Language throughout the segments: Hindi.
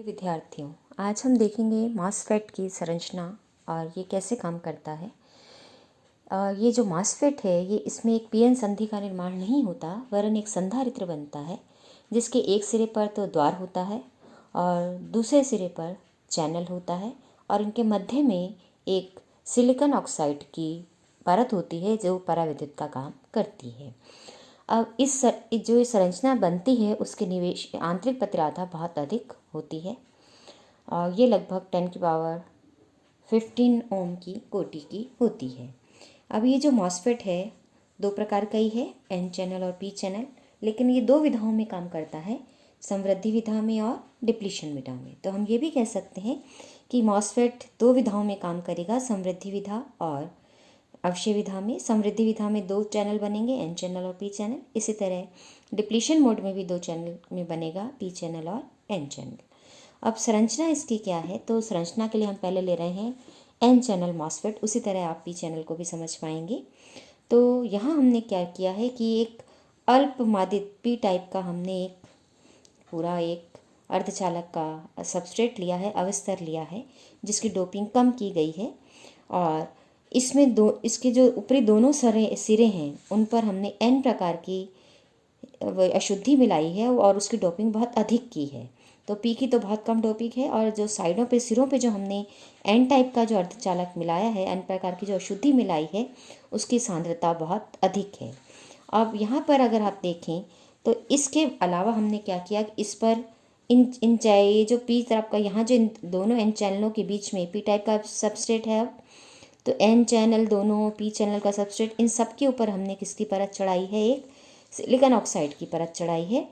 विद्यार्थियों, आज हम देखेंगे मॉसफेट की संरचना और ये कैसे काम करता है। ये जो मॉसफेट है ये इसमें एक पीएन संधि का निर्माण नहीं होता, वरन एक संधारित्र बनता है जिसके एक सिरे पर तो द्वार होता है और दूसरे सिरे पर चैनल होता है और इनके मध्य में एक सिलिकॉन ऑक्साइड की परत होती है जो पराविद्युत का काम करती है। अब जो संरचना बनती है उसके निवेश आंतरिक प्रतिराधा बहुत अधिक होती है और ये लगभग 10 की पावर 15 ओम की कोटि की होती है। अब ये जो मॉसफेट है दो प्रकार का ही है, एन चैनल और पी चैनल, लेकिन ये दो विधाओं में काम करता है, समृद्धि विधा में और डिप्लीशन विधा में। तो हम ये भी कह सकते हैं कि मॉसफेट दो विधाओं में काम करेगा, समृद्धि विधा और अवशय विधा में। समृद्धि विधा में दो चैनल बनेंगे, एन चैनल और पी चैनल। इसी तरह डिप्लीशन मोड में भी दो चैनल में बनेगा, पी चैनल और एन चैनल। अब संरचना इसकी क्या है, तो संरचना के लिए हम पहले ले रहे हैं एन चैनल मॉसफेट, उसी तरह आप पी चैनल को भी समझ पाएंगे। तो यहाँ हमने क्या किया है कि एक अल्पमादित पी टाइप का हमने एक पूरा एक अर्धचालक का सबस्ट्रेट लिया है, अवस्तर लिया है जिसकी डोपिंग कम की गई है और इसमें इसके जो ऊपरी दोनों सिरे हैं उन पर हमने एन प्रकार की अशुद्धि मिलाई है और उसकी डोपिंग बहुत अधिक की है। तो पी की तो बहुत कम डोपिंग है और जो साइडों पे सिरों पे जो हमने एन टाइप का जो अर्धचालक मिलाया है, एन प्रकार की जो अशुद्धि मिलाई है, उसकी सांद्रता बहुत अधिक है। अब यहाँ पर अगर आप देखें तो इसके अलावा हमने क्या किया कि इस पर ये जो पी तरफ का यहाँ जो इन दोनों एन चैनलों के बीच में पी टाइप का सबस्ट्रेट है, अब तो एन चैनल दोनों पी चैनल का सबस्ट्रेट, इन सब के ऊपर हमने किसकी परत चढ़ाई है, एक सिलिकॉन ऑक्साइड की परत चढ़ाई है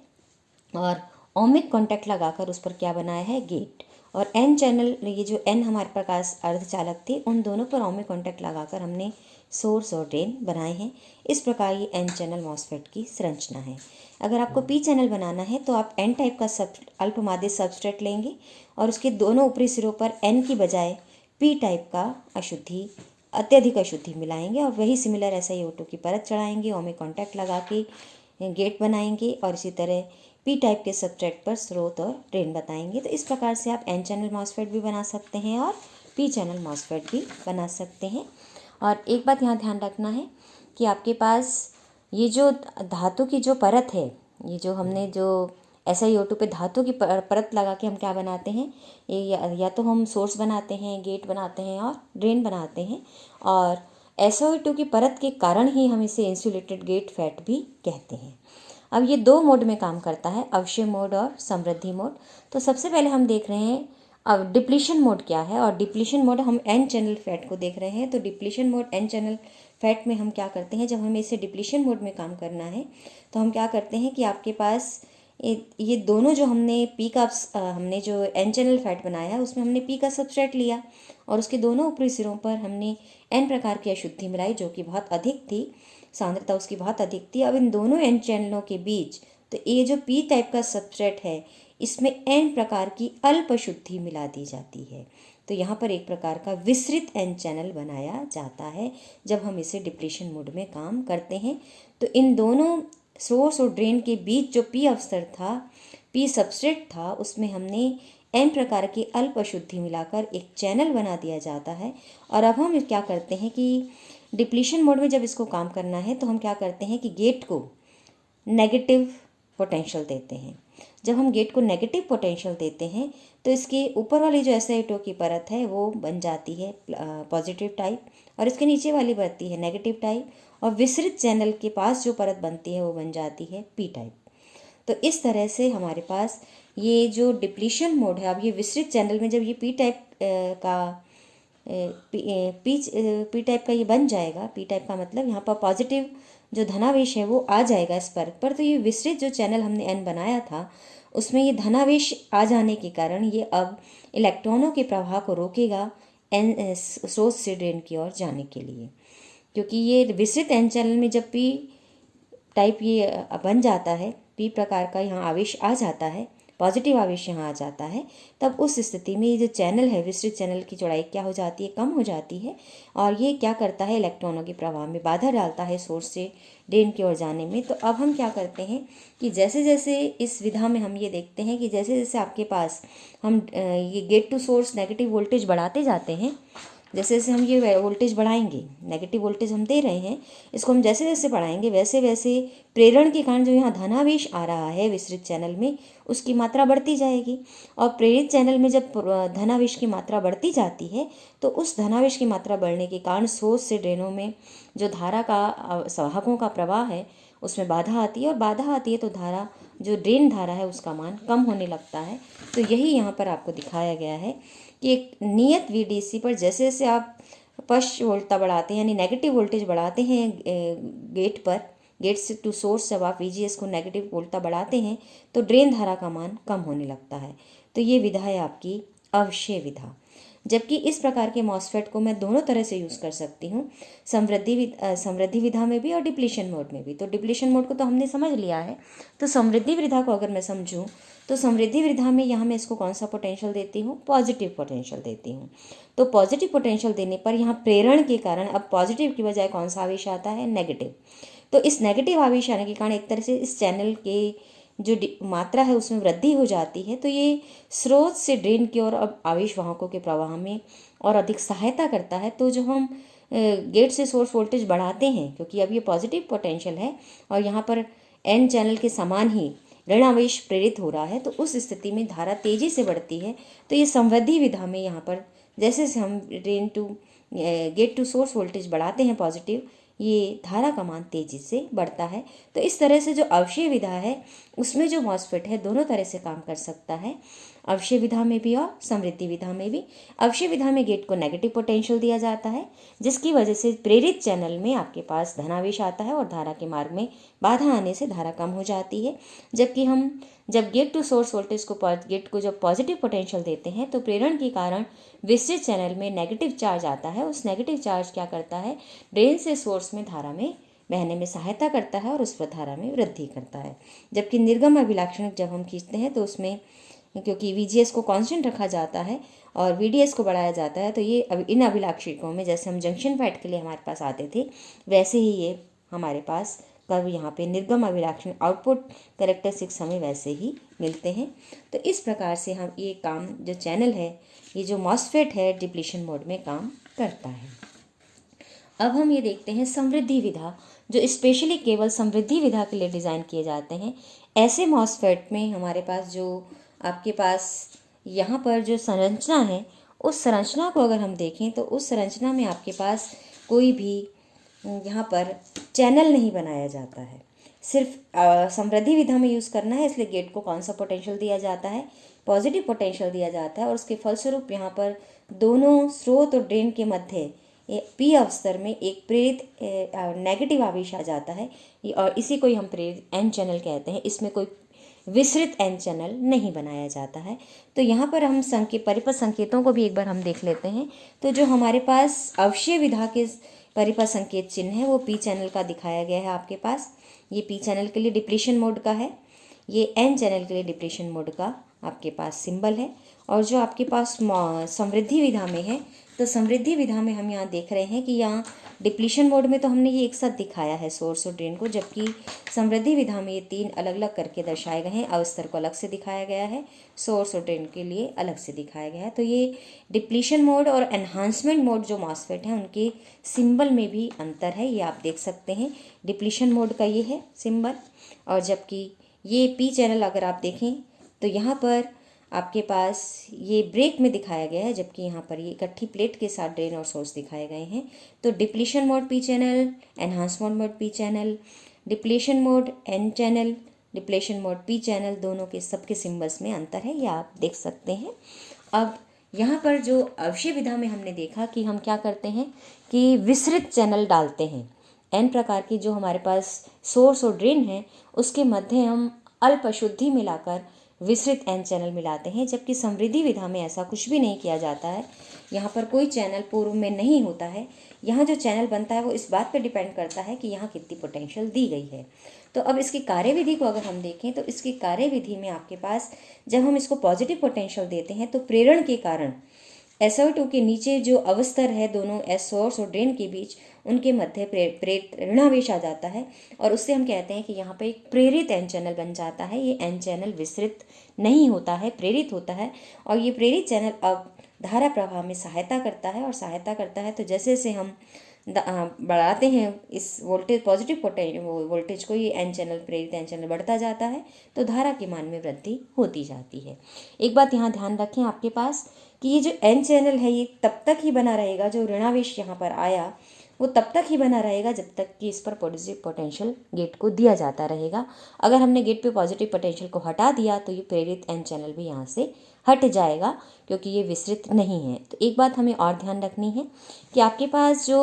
और ओमिक कॉन्टैक्ट लगाकर उस पर क्या बनाया है, गेट। और एन चैनल, ये जो एन हमारे प्रकाश अर्धचालक थे, उन दोनों पर ओमिक कॉन्टैक्ट लगाकर हमने सोर्स और ड्रेन बनाए हैं। इस प्रकार ये एन चैनल मॉसफेट की संरचना है। अगर आपको पी चैनल बनाना है तो आप एन टाइप का अल्पमादित सबस्ट्रेट लेंगे और उसके दोनों ऊपरी सिरों पर एन की बजाय पी टाइप का अत्यधिक अशुद्धि मिलाएंगे और वही सिमिलर SiO2 की परत चढ़ाएंगे, ओमिक कॉन्टैक्ट लगा के गेट बनाएंगे और इसी तरह पी टाइप के सबस्ट्रेट पर स्रोत और ड्रेन बताएंगे। तो इस प्रकार से आप एन चैनल मॉसफेट भी बना सकते हैं और पी चैनल मॉसफेट भी बना सकते हैं। और एक बात यहाँ ध्यान रखना है कि आपके पास ये जो धातु की जो परत है, ये जो हमने जो SiO2 पे धातु की परत लगा के हम क्या बनाते हैं, ये या तो हम सोर्स बनाते हैं, गेट बनाते हैं और ड्रेन बनाते हैं। और SiO2 की परत के कारण ही हम इसे इंसुलेटेड गेट फैट भी कहते हैं। अब ये दो मोड में काम करता है, अवशय मोड और समृद्धि मोड। तो सबसे पहले हम देख रहे हैं अब डिप्लीशन मोड क्या है, और डिप्लीशन मोड हम एन चैनल फैट को देख रहे हैं। तो depletion mode N channel FET में हम क्या करते हैं, जब हमें इसे डिप्लीशन मोड में काम करना है तो हम क्या करते हैं कि आपके पास ये दोनों जो हमने पी का हमने जो एन चैनल फैट बनाया है उसमें हमने पी का सबस्ट्रेट लिया और उसके दोनों ऊपरी सिरों पर हमने एन प्रकार की अशुद्धि मिलाई जो कि बहुत अधिक थी, सांद्रता उसकी बहुत अधिक थी। अब इन दोनों एन चैनलों के बीच, तो ये जो पी टाइप का सबस्ट्रेट है इसमें एन प्रकार की अल्प अशुद्धि मिला दी जाती है। तो यहाँ पर एक प्रकार का विस्तृत एन चैनल बनाया जाता है जब हम इसे डिप्लीशन मोड में काम करते हैं। तो इन दोनों सोर्स और ड्रेन के बीच जो पी अवस्तर था, पी सबस्ट्रेट था, उसमें हमने एन प्रकार की अल्प अशुद्धि मिलाकर एक चैनल बना दिया जाता है। और अब हम क्या करते हैं कि डिप्लीशन मोड में जब इसको काम करना है तो हम क्या करते हैं कि गेट को नेगेटिव पोटेंशियल देते हैं। जब हम गेट को नेगेटिव पोटेंशियल देते हैं तो इसके ऊपर वाली जो SiO2 की परत है वो बन जाती है पॉजिटिव टाइप और इसके नीचे वाली बनती है नेगेटिव टाइप, और विस्तृत चैनल के पास जो परत बनती है वो बन जाती है पी टाइप। तो इस तरह से हमारे पास ये जो डिप्लीशन मोड है, अब ये विस्तृत चैनल में जब ये पी टाइप का पी टाइप का ये बन जाएगा, पी टाइप का मतलब यहाँ पर पॉजिटिव जो धनावेश है वो आ जाएगा इस पर। तो ये विस्तृत जो चैनल हमने एन बनाया था उसमें ये धनावेश आ जाने के कारण ये अब इलेक्ट्रॉनों के प्रवाह को रोकेगा एन स्रोत से ड्रेन की ओर जाने के लिए, क्योंकि ये विस्तृत एन चैनल में जब पी टाइप ये बन जाता है, पी प्रकार का यहाँ आवेश आ जाता है पॉजिटिव आवेश यहाँ आ जाता है, तब उस स्थिति में ये जो चैनल है, विस्तृत चैनल की चौड़ाई क्या हो जाती है, कम हो जाती है। और ये क्या करता है, इलेक्ट्रॉनों के प्रवाह में बाधा डालता है सोर्स से ड्रेन की ओर जाने में। तो अब हम क्या करते हैं कि जैसे जैसे इस विधा में हम ये देखते हैं कि जैसे जैसे आपके पास हम ये gate to source negative voltage बढ़ाते जाते हैं, जैसे जैसे हम ये वोल्टेज बढ़ाएंगे, नेगेटिव वोल्टेज हम दे रहे हैं, इसको हम जैसे जैसे बढ़ाएंगे वैसे वैसे प्रेरण के कारण जो यहाँ धनावेश आ रहा है विस्तृत चैनल में, उसकी मात्रा बढ़ती जाएगी। और प्रेरित चैनल में जब धनावेश की मात्रा बढ़ती जाती है तो उस धनावेश की मात्रा बढ़ने के कारण सोर्स से ड्रेनों में जो धारा का संवाहकों का प्रवाह है उसमें बाधा आती है, और बाधा आती है तो धारा जो ड्रेन धारा है उसका मान कम होने लगता है। तो यही यहाँ पर आपको दिखाया गया है कि एक नियत VDC पर जैसे जैसे आप पश्च वोल्टता बढ़ाते हैं, यानी नेगेटिव वोल्टेज बढ़ाते हैं गेट पर, गेट से टू सोर्स जब आप VGS को नेगेटिव वोल्टता बढ़ाते हैं तो ड्रेन धारा का मान कम होने लगता है। तो ये विधा है आपकी अवक्षय विधा। जबकि इस प्रकार के मॉसफेट को मैं दोनों तरह से यूज़ कर सकती हूँ, समृद्धि विधा में भी और डिप्लीशन मोड में भी। तो डिप्लीशन मोड को तो हमने समझ लिया है, तो समृद्धि विधा को अगर मैं समझूँ तो समृद्धि विधा में यहाँ मैं इसको कौन सा पोटेंशियल देती हूँ, पॉजिटिव पोटेंशियल देती हूँ। तो पॉजिटिव पोटेंशियल देने पर यहाँ प्रेरण के कारण अब पॉजिटिव की बजाय कौन सा आवेश आता है, नेगेटिव। तो इस नेगेटिव आवेश आने के कारण एक तरह से इस चैनल के जो मात्रा है उसमें वृद्धि हो जाती है। तो ये स्रोत से ड्रेन की ओर अब आवेश वाहकों के प्रवाह में और अधिक सहायता करता है। तो जो हम गेट से सोर्स वोल्टेज बढ़ाते हैं, क्योंकि अब ये पॉजिटिव पोटेंशियल है और यहाँ पर एन चैनल के समान ही ऋण आवेश प्रेरित हो रहा है, तो उस स्थिति में धारा तेजी से बढ़ती है। तो ये समृद्धि विधा में यहाँ पर जैसे जैसे हम drain to gate to source voltage बढ़ाते हैं पॉजिटिव, ये धारा का मान तेजी से बढ़ता है। तो इस तरह से जो अवक्षय विधा है उसमें जो मॉसफेट है दोनों तरह से काम कर सकता है, अवक्षय विधा में भी और समृद्धि विधा में भी। अवक्षय विधा में गेट को नेगेटिव पोटेंशियल दिया जाता है, जिसकी वजह से प्रेरित चैनल में आपके पास धनावेश आता है और धारा के मार्ग में बाधा आने से धारा कम हो जाती है। जबकि हम जब गेट टू सोर्स वोल्टेज को गेट को जब पॉजिटिव पोटेंशियल देते हैं तो प्रेरण के कारण विस्तृत चैनल में नेगेटिव चार्ज आता है। उस नेगेटिव चार्ज क्या करता है, ड्रेन से सोर्स में धारा में बहने में सहायता करता है और उस पर धारा में वृद्धि करता है। जबकि निर्गम अभिलाक्षणिक जब हम खींचते हैं तो उसमें क्योंकि VGS को कांस्टेंट रखा जाता है और VDS को बढ़ाया जाता है, तो ये इन अभिलाक्षणिकों में जैसे हम जंक्शन फैट के लिए हमारे पास आते थे वैसे ही ये हमारे पास कब यहाँ पे निर्गम अभिलाक्षण आउटपुट कैरेक्टरिस्टिक्स हमें वैसे ही मिलते हैं। तो इस प्रकार से हम ये काम जो चैनल है, ये जो मॉसफेट है डिप्लीशन मोड में काम करता है। अब हम ये देखते हैं समृद्धि विधा, जो स्पेशली केवल समृद्धि विधा के लिए डिज़ाइन किए जाते हैं। ऐसे मॉसफेट में हमारे पास जो आपके पास यहाँ पर जो संरचना है, उस संरचना को अगर हम देखें तो उस संरचना में आपके पास कोई भी यहाँ पर चैनल नहीं बनाया जाता है। सिर्फ समृद्धि विधा में यूज़ करना है, इसलिए गेट को कौन सा पोटेंशियल दिया जाता है, पॉजिटिव पोटेंशियल दिया जाता है। और उसके फलस्वरूप यहाँ पर दोनों स्रोत और ड्रेन के मध्य P अवस्तर में एक प्रेरित नेगेटिव आवेश आ जाता है, और इसी को ही हम प्रेरित N चैनल कहते हैं। इसमें कोई विस्तृत N चैनल नहीं बनाया जाता है। तो यहाँ पर हम परिपथ संकेतों को भी एक बार हम देख लेते हैं। तो जो हमारे पास अवक्षय विधा के परिपथ संकेत चिन्ह है वो P चैनल का दिखाया गया है आपके पास। ये P चैनल के लिए डिप्लीशन मोड का है, ये N चैनल के लिए डिप्लीशन मोड का आपके पास सिंबल है। और जो आपके पास समृद्धि विधा में है, तो समृद्धि विधा में हम यहाँ देख रहे हैं कि यहाँ डिप्लीशन मोड में तो हमने ये एक साथ दिखाया है सोर्स और ड्रेन को, जबकि समृद्धि विधा में ये तीन अलग अलग करके दर्शाए गए हैं। अवस्थर को अलग से दिखाया गया है, सोर्स और ड्रेन के लिए अलग से दिखाया गया है। तो ये डिप्लीशन मोड और एनहांसमेंट मोड जो मॉसफेट हैं उनके सिंबल में भी अंतर है, ये आप देख सकते हैं। डिप्लीशन मोड का ये है सिंबल, और जबकि ये P चैनल अगर आप देखें तो यहाँ पर आपके पास ये ब्रेक में दिखाया गया है, जबकि यहाँ पर ये इकट्ठी प्लेट के साथ ड्रेन और सोर्स दिखाए गए हैं। तो depletion mode P channel, enhancement mode P channel, depletion mode N channel, depletion mode P channel, दोनों के सबके सिंबल्स में अंतर है, ये आप देख सकते हैं। अब यहाँ पर जो अवक्षय विधा में हमने देखा कि हम क्या करते हैं कि विस्तृत चैनल डालते हैं। N प्रकार की जो हमारे पास सोर्स और ड्रेन है उसके मध्य हम अल्प अशुद्धि मिलाकर विस्तृत एन चैनल मिलाते हैं, जबकि समृद्धि विधा में ऐसा कुछ भी नहीं किया जाता है। यहाँ पर कोई चैनल पूर्व में नहीं होता है। यहाँ जो चैनल बनता है वो इस बात पर डिपेंड करता है कि यहाँ कितनी पोटेंशियल दी गई है। तो अब इसकी कार्यविधि को अगर हम देखें तो इसकी कार्यविधि में आपके पास जब हम इसको पॉजिटिव पोटेंशियल देते हैं तो प्रेरण के कारण SO2 के नीचे जो अवस्थर है दोनों एस सोर्स और ड्रेन के बीच, उनके मध्य प्रेरणावेश आ जाता है और उससे हम कहते हैं कि यहाँ पे एक प्रेरित एन चैनल बन जाता है। ये एन चैनल विस्तृत नहीं होता है, प्रेरित होता है। और ये प्रेरित चैनल अब धारा प्रवाह में सहायता करता है और सहायता करता है तो जैसे जैसे हम बढ़ाते हैं इस वोल्टेज पॉजिटिव वोल्टेज को, ये एन चैनल प्रेरित एन चैनल बढ़ता जाता है तो धारा के मान में वृद्धि होती जाती है। एक बात यहाँ ध्यान रखें आपके पास कि ये जो एन चैनल है ये तब तक ही बना रहेगा, जो ऋणावेश यहाँ पर आया वो तब तक ही बना रहेगा जब तक कि इस पर पॉजिटिव पोटेंशियल गेट को दिया जाता रहेगा। अगर हमने गेट पे पॉजिटिव पोटेंशियल को हटा दिया तो ये प्रेरित एन चैनल भी यहाँ से हट जाएगा क्योंकि ये विस्तृत नहीं है। तो एक बात हमें और ध्यान रखनी है कि आपके पास जो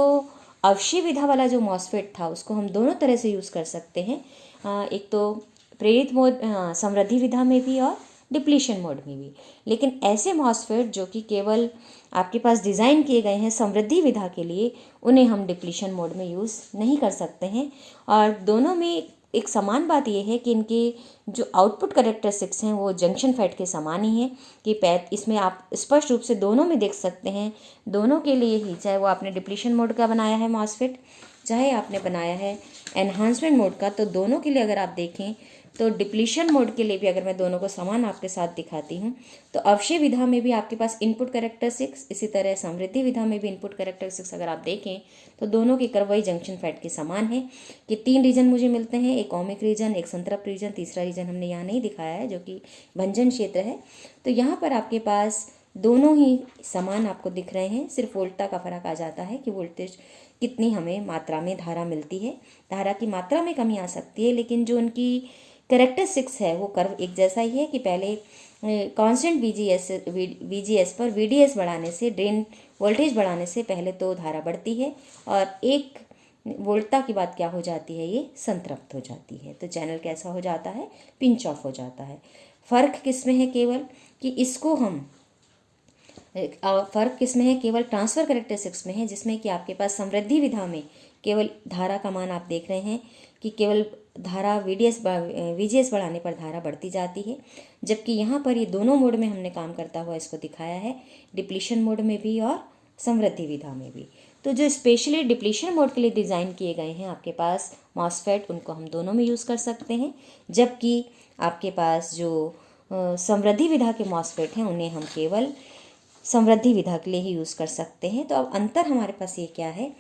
अवशय विधा वाला जो मॉसफेट था उसको हम दोनों तरह से यूज़ कर सकते हैं। एक तो प्रेरित मोड समृद्धि विधा में भी और डिप्लीशन मोड में भी। लेकिन ऐसे मॉसफेट जो कि केवल आपके पास डिज़ाइन किए गए हैं समृद्धि विधा के लिए, उन्हें हम डिप्लीशन मोड में यूज़ नहीं कर सकते हैं। और दोनों में एक समान बात यह है कि इनके जो आउटपुट कैरेक्टरिस्टिक्स हैं वो जंक्शन फैट के समान ही हैं कि इसमें आप स्पष्ट रूप से दोनों में देख सकते हैं। दोनों के लिए ही, चाहे वो आपने डिप्लीशन मोड का बनाया है मॉसफेट, चाहे आपने बनाया है एनहांसमेंट मोड का, तो दोनों के लिए अगर आप देखें तो डिप्लीशन मोड के लिए भी अगर मैं दोनों को समान आपके साथ दिखाती हूँ तो अवशय विधा में भी आपके पास इनपुट कैरेक्टरिस्टिक्स, इसी तरह समृद्धि विधा में भी इनपुट कैरेक्टरिस्टिक्स अगर आप देखें तो दोनों की कर्व वही जंक्शन फैट के समान है कि 3 रीजन मुझे मिलते हैं, एक ओमिक रीजन, एक संतृप्त रीजन, तीसरा रीजन हमने यहाँ नहीं दिखाया है जो कि भंजन क्षेत्र है। तो यहाँ पर आपके पास दोनों ही समान आपको दिख रहे हैं, सिर्फ वोल्टा का फर्क आ जाता है कि वोल्टेज कितनी हमें मात्रा में धारा मिलती है। धारा की मात्रा में कमी आ सकती है लेकिन जो उनकी कैरेक्टरिस्टिक्स है वो कर्व एक जैसा ही है कि पहले कांस्टेंट VGS पर VDS बढ़ाने से, ड्रेन वोल्टेज बढ़ाने से पहले तो धारा बढ़ती है और एक वोल्टा की बात क्या हो जाती है, ये संतृप्त हो जाती है। तो चैनल कैसा हो जाता है, पिंच ऑफ हो जाता है। फ़र्क किस में है, केवल कि इसको हम फ़र्क किस में है, केवल ट्रांसफ़र कैरेक्टरिस्टिक्स में है, जिसमें कि आपके पास समृद्धि विधा में केवल धारा का मान आप देख रहे हैं कि केवल धारा VGS बढ़ाने पर धारा बढ़ती जाती है, जबकि यहाँ पर ये दोनों मोड में हमने काम करता हुआ इसको दिखाया है, डिप्लीशन मोड में भी और समृद्धि विधा में भी। तो जो स्पेशली डिप्लीशन मोड के लिए डिज़ाइन किए गए हैं आपके पास मॉसफेट, उनको हम दोनों में यूज़ कर सकते हैं, जबकि आपके पास जो समृद्धि विधा के मॉसफेट हैं उन्हें हम केवल समृद्धि विधा के लिए ही यूज़ कर सकते हैं। तो अब अंतर हमारे पास ये क्या है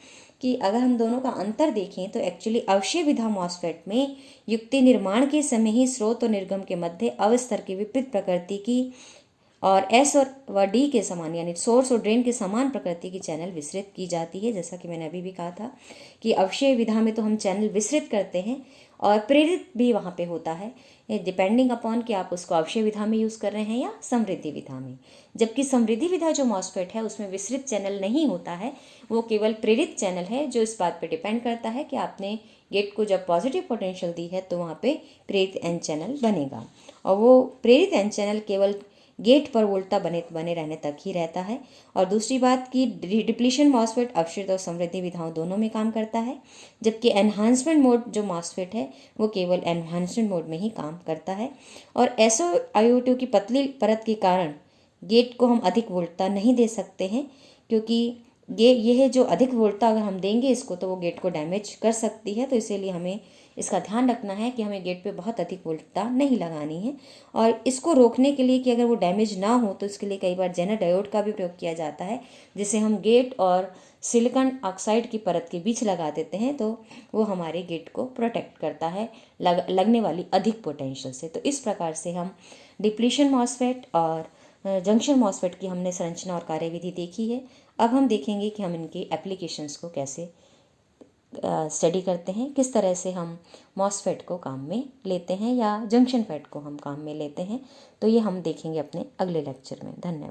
कि अगर हम दोनों का अंतर देखें तो एक्चुअली अवशय विधा मॉसफेट में युक्ति निर्माण के समय ही स्रोत और निर्गम के मध्य अवस्थर की विपरीत प्रकृति की और S और D के समान, यानी सोर्स और ड्रेन के समान प्रकृति की चैनल विस्तृत की जाती है। जैसा कि मैंने अभी भी कहा था कि अवशय विधा में तो हम चैनल विस्तृत करते हैं और प्रेरित भी वहाँ पे होता है, डिपेंडिंग अपॉन कि आप उसको अवशय विधा में यूज़ कर रहे हैं या समृद्धि विधा में। जबकि समृद्धि विधा जो मॉसफेट है उसमें विस्तृत चैनल नहीं होता है, वो केवल प्रेरित चैनल है, जो इस बात पे डिपेंड करता है कि आपने गेट को जब पॉजिटिव पोटेंशियल दी है तो वहाँ पे प्रेरित एन चैनल बनेगा और वो प्रेरित एन चैनल केवल गेट पर वोल्टा बने रहने तक ही रहता है। और दूसरी बात कि डिप्लीशन मॉसफेट अवशय और समृद्धि विधाओं दोनों में काम करता है, जबकि एनहांसमेंट मोड जो मॉसफेट है वो केवल एनहांसमेंट मोड में ही काम करता है। और SiO2 की पतली परत के कारण गेट को हम अधिक वोल्टता नहीं दे सकते हैं, क्योंकि ये जो अधिक वोल्टता अगर हम देंगे इसको तो वो गेट को डैमेज कर सकती है। तो इसीलिए हमें इसका ध्यान रखना है कि हमें गेट पे बहुत अधिक वोल्टता नहीं लगानी है। और इसको रोकने के लिए कि अगर वो डैमेज ना हो तो इसके लिए कई बार जेनर डायोड का भी प्रयोग किया जाता है, जिसे हम गेट और सिलिकॉन ऑक्साइड की परत के बीच लगा देते हैं, तो वो हमारे गेट को प्रोटेक्ट करता है लगने वाली अधिक पोटेंशियल से। तो इस प्रकार से हम डिप्लीशन मॉसफेट और जंक्शन मॉसफेट की हमने संरचना और कार्यविधि देखी है। अब हम देखेंगे कि हम इनके एप्लीकेशंस को कैसे स्टडी करते हैं, किस तरह से हम मॉसफेट को काम में लेते हैं या जंक्शन फैट को हम काम में लेते हैं। तो ये हम देखेंगे अपने अगले लेक्चर में। धन्यवाद।